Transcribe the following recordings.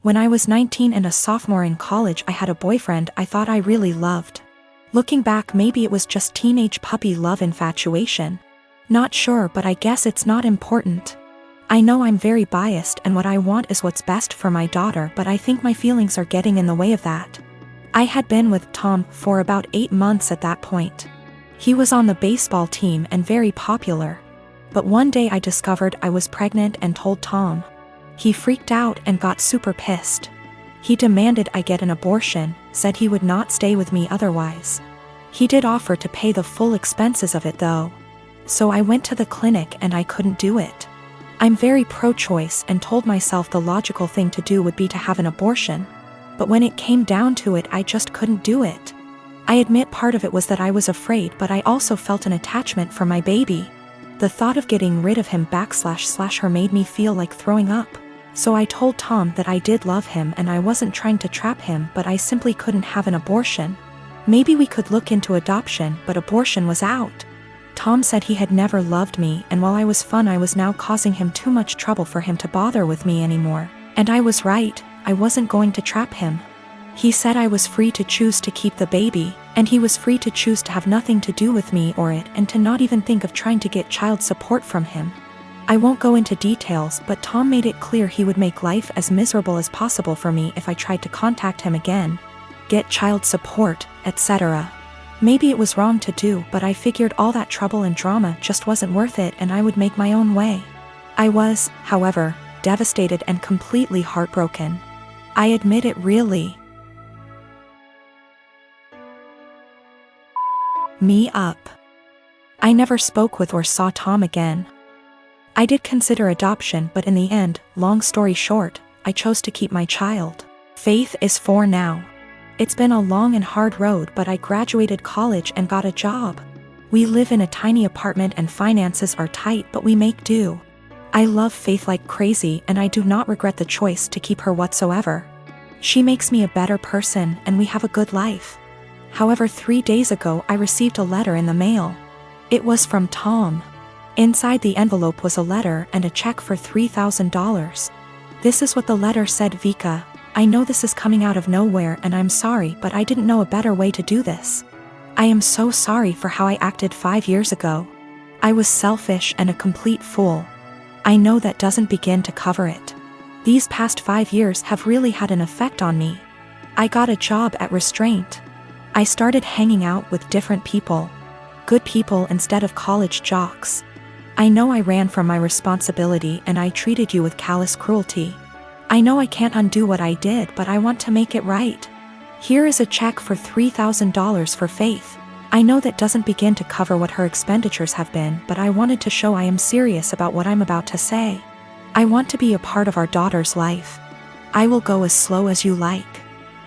When I was 19 and a sophomore in college, I had a boyfriend I thought I really loved. Looking back, maybe it was just teenage puppy love infatuation. Not sure, but I guess it's not important. I know I'm very biased and what I want is what's best for my daughter, but I think my feelings are getting in the way of that. I had been with Tom for about 8 months at that point. He was on the baseball team and very popular. But one day I discovered I was pregnant and told Tom. He freaked out and got super pissed. He demanded I get an abortion, said he would not stay with me otherwise. He did offer to pay the full expenses of it though. So I went to the clinic and I couldn't do it. I'm very pro-choice and told myself the logical thing to do would be to have an abortion. But when it came down to it, I just couldn't do it. I admit part of it was that I was afraid, but I also felt an attachment for my baby. The thought of getting rid of him / her made me feel like throwing up. So I told Tom that I did love him and I wasn't trying to trap him, but I simply couldn't have an abortion. Maybe we could look into adoption, but abortion was out. Tom said he had never loved me, and while I was fun, I was now causing him too much trouble for him to bother with me anymore. And I was right, I wasn't going to trap him. He said I was free to choose to keep the baby, and he was free to choose to have nothing to do with me or it, and to not even think of trying to get child support from him. I won't go into details, but Tom made it clear he would make life as miserable as possible for me if I tried to contact him again, get child support, etc. Maybe it was wrong to do, but I figured all that trouble and drama just wasn't worth it and I would make my own way. I was, however, devastated and completely heartbroken. I admit it really me up. I never spoke with or saw Tom again. I did consider adoption, but in the end, long story short, I chose to keep my child. Faith is 4 now. It's been a long and hard road, but I graduated college and got a job. We live in a tiny apartment and finances are tight, but we make do. I love Faith like crazy and I do not regret the choice to keep her whatsoever. She makes me a better person and we have a good life. However, 3 days ago I received a letter in the mail. It was from Tom. Inside the envelope was a letter and a check for $3,000. This is what the letter said: Vika, I know this is coming out of nowhere and I'm sorry, but I didn't know a better way to do this. I am so sorry for how I acted 5 years ago. I was selfish and a complete fool. I know that doesn't begin to cover it. These past 5 years have really had an effect on me. I got a job at Restraint. I started hanging out with different people. Good people instead of college jocks. I know I ran from my responsibility and I treated you with callous cruelty. I know I can't undo what I did, but I want to make it right. Here is a check for $3,000 for Faith. I know that doesn't begin to cover what her expenditures have been, but I wanted to show I am serious about what I'm about to say. I want to be a part of our daughter's life. I will go as slow as you like.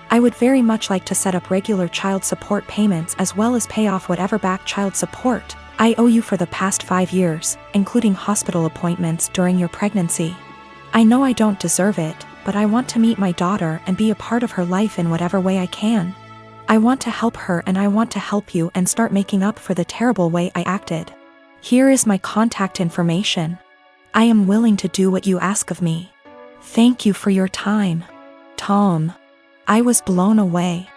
I would very much like to set up regular child support payments as well as pay off whatever back child support I owe you for the past 5 years, including hospital appointments during your pregnancy. I know I don't deserve it, but I want to meet my daughter and be a part of her life in whatever way I can. I want to help her and I want to help you and start making up for the terrible way I acted. Here is my contact information. I am willing to do what you ask of me. Thank you for your time. Tom. I was blown away.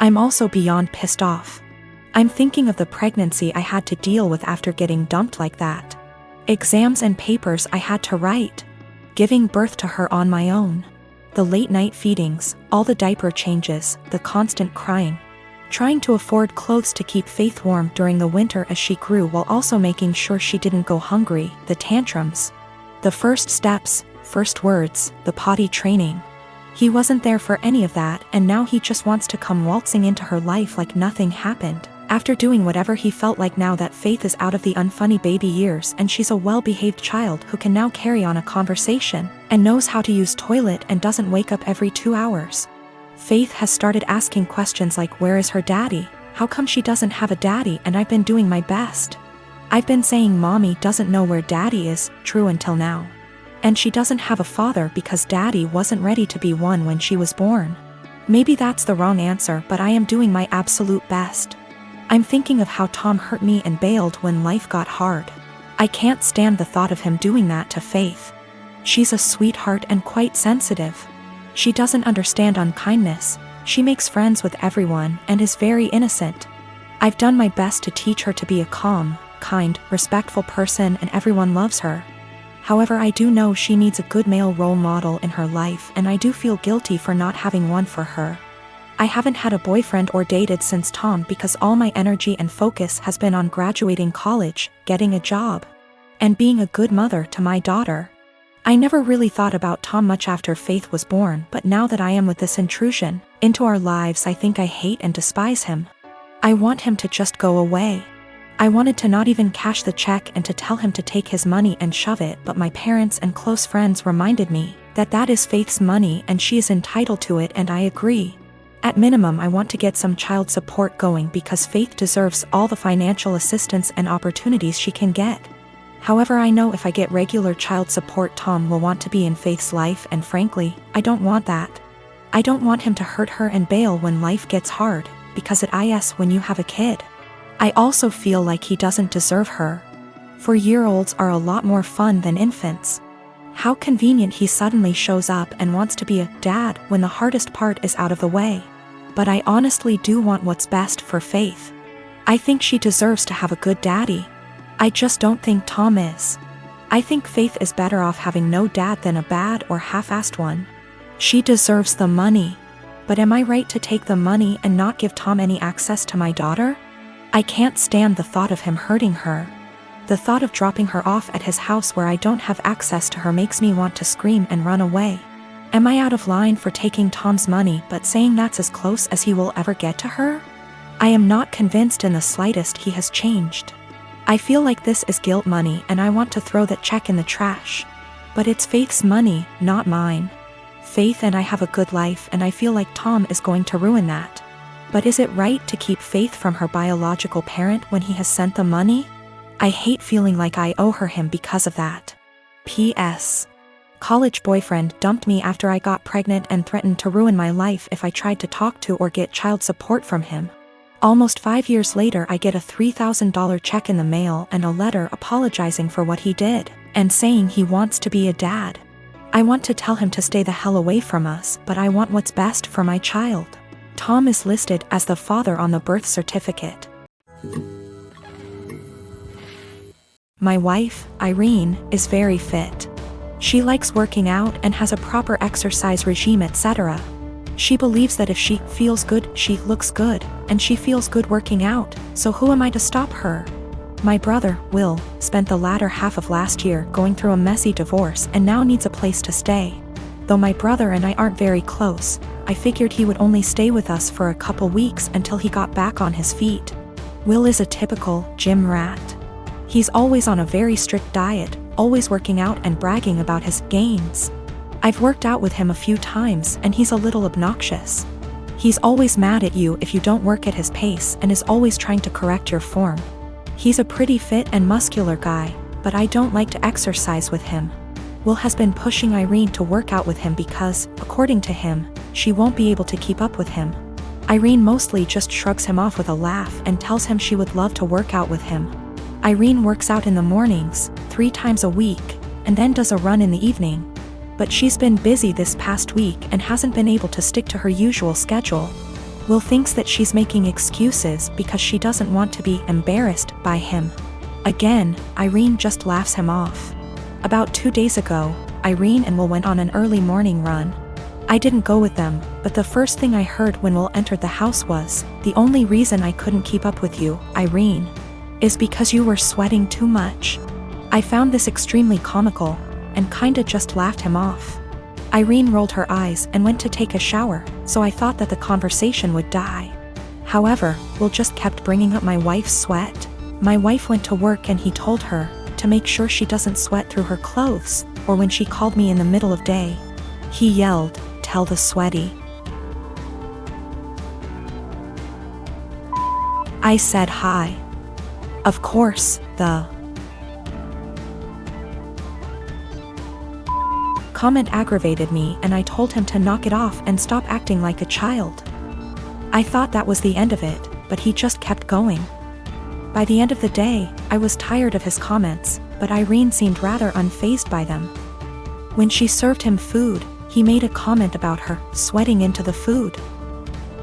I'm also beyond pissed off. I'm thinking of the pregnancy I had to deal with after getting dumped like that. Exams and papers I had to write. Giving birth to her on my own. The late night feedings, all the diaper changes, the constant crying. Trying to afford clothes to keep Faith warm during the winter as she grew while also making sure she didn't go hungry, the tantrums. The first steps, first words, the potty training. He wasn't there for any of that, and now he just wants to come waltzing into her life like nothing happened. After doing whatever he felt like now that Faith is out of the unfunny baby years and she's a well-behaved child who can now carry on a conversation, and knows how to use toilet and doesn't wake up every 2 hours. Faith has started asking questions like, where is her daddy? How come she doesn't have a daddy? And I've been doing my best. I've been saying mommy doesn't know where daddy is, true until now. And she doesn't have a father because daddy wasn't ready to be one when she was born. Maybe that's the wrong answer, but I am doing my absolute best. I'm thinking of how Tom hurt me and bailed when life got hard. I can't stand the thought of him doing that to Faith. She's a sweetheart and quite sensitive. She doesn't understand unkindness. She makes friends with everyone and is very innocent. I've done my best to teach her to be a calm, kind, respectful person, and everyone loves her. However, I do know she needs a good male role model in her life, and I do feel guilty for not having one for her. I haven't had a boyfriend or dated since Tom because all my energy and focus has been on graduating college, getting a job, and being a good mother to my daughter. I never really thought about Tom much after Faith was born, but now that I am with this intrusion into our lives, I think I hate and despise him. I want him to just go away. I wanted to not even cash the check and to tell him to take his money and shove it, but my parents and close friends reminded me that that is Faith's money and she is entitled to it, and I agree. At minimum, I want to get some child support going because Faith deserves all the financial assistance and opportunities she can get. However, I know if I get regular child support, Tom will want to be in Faith's life, and frankly, I don't want that. I don't want him to hurt her and bail when life gets hard, because it is when you have a kid. I also feel like he doesn't deserve her. 4-year-olds are a lot more fun than infants. How convenient he suddenly shows up and wants to be a dad when the hardest part is out of the way. But I honestly do want what's best for Faith. I think she deserves to have a good daddy. I just don't think Tom is. I think Faith is better off having no dad than a bad or half-assed one. She deserves the money. But am I right to take the money and not give Tom any access to my daughter? I can't stand the thought of him hurting her. The thought of dropping her off at his house where I don't have access to her makes me want to scream and run away. Am I out of line for taking Tom's money but saying that's as close as he will ever get to her? I am not convinced in the slightest he has changed. I feel like this is guilt money and I want to throw that check in the trash. But it's Faith's money, not mine. Faith and I have a good life, and I feel like Tom is going to ruin that. But is it right to keep Faith from her biological parent when he has sent the money? I hate feeling like I owe her him because of that. P.S. College boyfriend dumped me after I got pregnant and threatened to ruin my life if I tried to talk to or get child support from him. Almost 5 years later, I get a $3,000 check in the mail and a letter apologizing for what he did and saying he wants to be a dad. I want to tell him to stay the hell away from us, but I want what's best for my child. Tom is listed as the father on the birth certificate. My wife, Irene, is very fit. She likes working out and has a proper exercise regime, etc. She believes that if she feels good, she looks good, and she feels good working out, so who am I to stop her? My brother, Will, spent the latter half of last year going through a messy divorce and now needs a place to stay. Though my brother and I aren't very close, I figured he would only stay with us for a couple weeks until he got back on his feet. Will is a typical gym rat. He's always on a very strict diet, always working out and bragging about his gains. I've worked out with him a few times and he's a little obnoxious. He's always mad at you if you don't work at his pace and is always trying to correct your form. He's a pretty fit and muscular guy, but I don't like to exercise with him. Will has been pushing Irene to work out with him because, according to him, she won't be able to keep up with him. Irene mostly just shrugs him off with a laugh and tells him she would love to work out with him. Irene works out in the mornings, 3 times a week, and then does a run in the evening. But she's been busy this past week and hasn't been able to stick to her usual schedule. Will thinks that she's making excuses because she doesn't want to be embarrassed by him. Again, Irene just laughs him off. About 2 days ago, Irene and Will went on an early morning run. I didn't go with them, but the first thing I heard when Will entered the house was, "The only reason I couldn't keep up with you, Irene, is because you were sweating too much." I found this extremely comical, and kinda just laughed him off. Irene rolled her eyes and went to take a shower, so I thought that the conversation would die. However, Will just kept bringing up my wife's sweat. My wife went to work and he told her to make sure she doesn't sweat through her clothes, or when she called me in the middle of day. He yelled, "Tell the sweaty." I said hi. Of course, the comment aggravated me and I told him to knock it off and stop acting like a child. I thought that was the end of it, but he just kept going. By the end of the day, I was tired of his comments, but Irene seemed rather unfazed by them. When she served him food, He made a comment about her sweating into the food.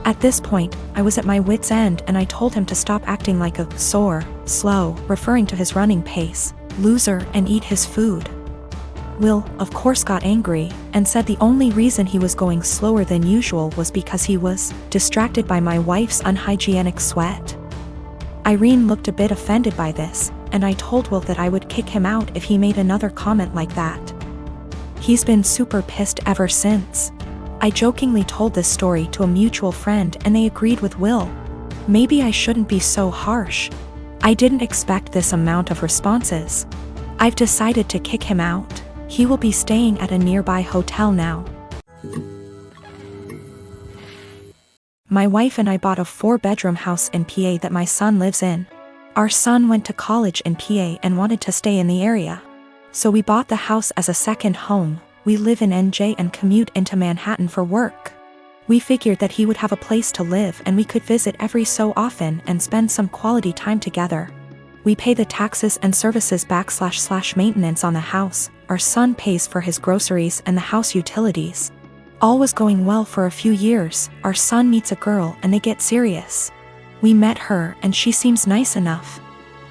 At this point, I was at my wit's end and I told him to stop acting like a sore, slow, referring to his running pace, loser, and eat his food. Will, of course, got angry and said the only reason he was going slower than usual was because he was distracted by my wife's unhygienic sweat. Irene looked a bit offended by this, and I told Will that I would kick him out if he made another comment like that. He's been super pissed ever since. I jokingly told this story to a mutual friend and they agreed with Will. Maybe I shouldn't be so harsh. I didn't expect this amount of responses. I've decided to kick him out. He will be staying at a nearby hotel now. My wife and I bought a 4-bedroom house in PA that my son lives in. Our son went to college in PA and wanted to stay in the area. So we bought the house as a second home. We live in NJ and commute into Manhattan for work. We figured that he would have a place to live and we could visit every so often and spend some quality time together. We pay the taxes and services back / maintenance on the house. Our son pays for his groceries and the house utilities. All was going well for a few years. Our son meets a girl and they get serious. We met her and she seems nice enough.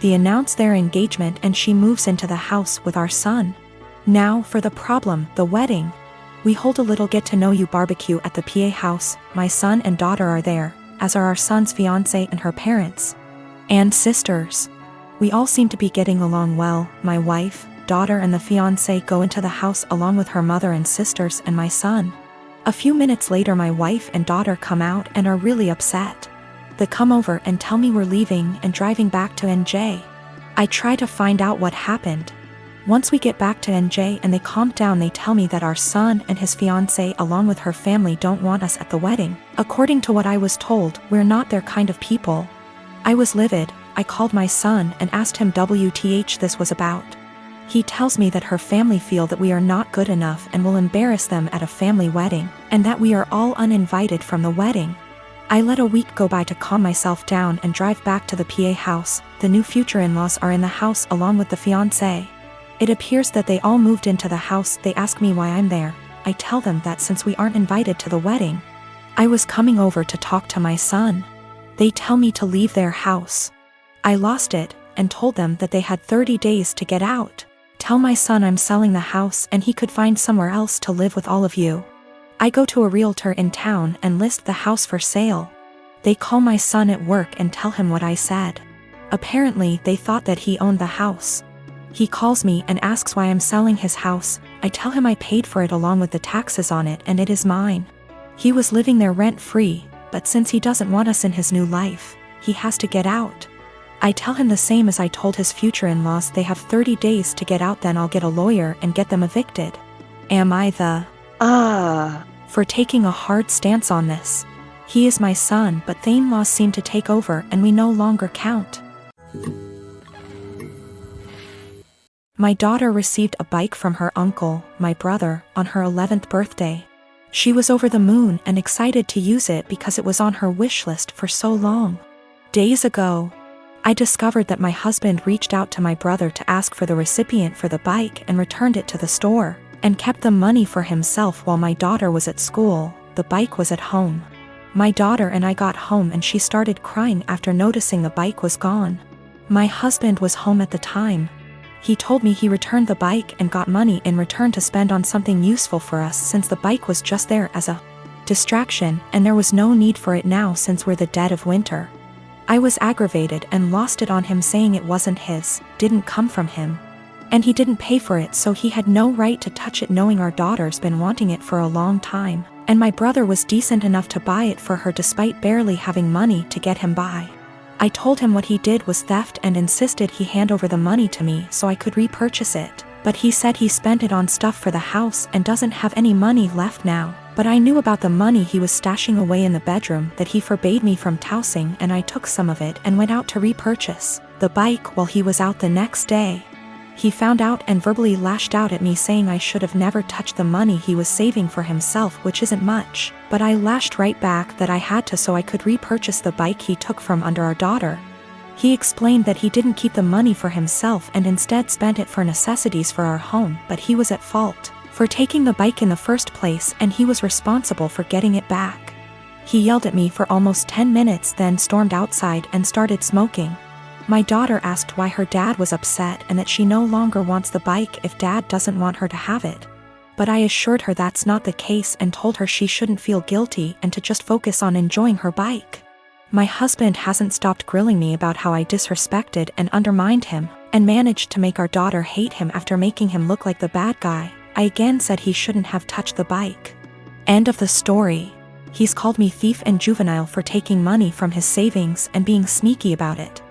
They announce their engagement and she moves into the house with our son. Now for the problem, the wedding. We hold a little get-to-know-you barbecue at the PA house. My son and daughter are there, as are our son's fiancé and her parents. And sisters. We all seem to be getting along well. My wife, daughter and the fiancé go into the house along with her mother and sisters and my son. A few minutes later my wife and daughter come out and are really upset. They come over and tell me we're leaving and driving back to NJ. I try to find out what happened. Once we get back to NJ and they calm down, they tell me that our son and his fiancée along with her family don't want us at the wedding. According to what I was told, we're not their kind of people. I was livid. I called my son and asked him WTH this was about. He tells me that her family feel that we are not good enough and will embarrass them at a family wedding, and that we are all uninvited from the wedding. I let a week go by to calm myself down and drive back to the PA house. The new future in-laws are in the house along with the fiancé. It appears that they all moved into the house. They ask me why I'm there. I tell them that since we aren't invited to the wedding, I was coming over to talk to my son. They tell me to leave their house. I lost it and told them that they had 30 days to get out. Tell my son I'm selling the house and he could find somewhere else to live with all of you. I go to a realtor in town and list the house for sale. They call my son at work and tell him what I said. Apparently they thought that he owned the house. He calls me and asks why I'm selling his house. I tell him I paid for it along with the taxes on it and it is mine. He was living there rent-free, but since he doesn't want us in his new life, he has to get out. I tell him the same as I told his future in-laws. They have 30 days to get out, then I'll get a lawyer and get them evicted. Am I the for taking a hard stance on this? He is my son, but the in-laws seem to take over and we no longer count. My daughter received a bike from her uncle, my brother, on her 11th birthday. She was over the moon and excited to use it because it was on her wish list for so long. Days ago, I discovered that my husband reached out to my brother to ask for the recipient for the bike and returned it to the store, and kept the money for himself while my daughter was at school. The bike was at home. My daughter and I got home and she started crying after noticing the bike was gone. My husband was home at the time. He told me he returned the bike and got money in return to spend on something useful for us since the bike was just there as a distraction and there was no need for it now since we're the dead of winter. I was aggravated and lost it on him, saying it wasn't his, didn't come from him. And he didn't pay for it, so he had no right to touch it, knowing our daughter's been wanting it for a long time, and my brother was decent enough to buy it for her despite barely having money to get him by. I told him what he did was theft and insisted he hand over the money to me so I could repurchase it, but he said he spent it on stuff for the house and doesn't have any money left now. But I knew about the money he was stashing away in the bedroom that he forbade me from tossing, and I took some of it and went out to repurchase the bike while he was out the next day. He found out and verbally lashed out at me, saying I should have never touched the money he was saving for himself, which isn't much, but I lashed right back that I had to so I could repurchase the bike he took from under our daughter. He explained that he didn't keep the money for himself and instead spent it for necessities for our home, but he was at fault. for taking the bike in the first place, and he was responsible for getting it back. He yelled at me for almost 10 minutes, then stormed outside and started smoking. My daughter asked why her dad was upset and that she no longer wants the bike if dad doesn't want her to have it. But I assured her that's not the case and told her she shouldn't feel guilty and to just focus on enjoying her bike. My husband hasn't stopped grilling me about how I disrespected and undermined him, and managed to make our daughter hate him after making him look like the bad guy. I again said he shouldn't have touched the bike. End of the story. He's called me thief and juvenile for taking money from his savings and being sneaky about it.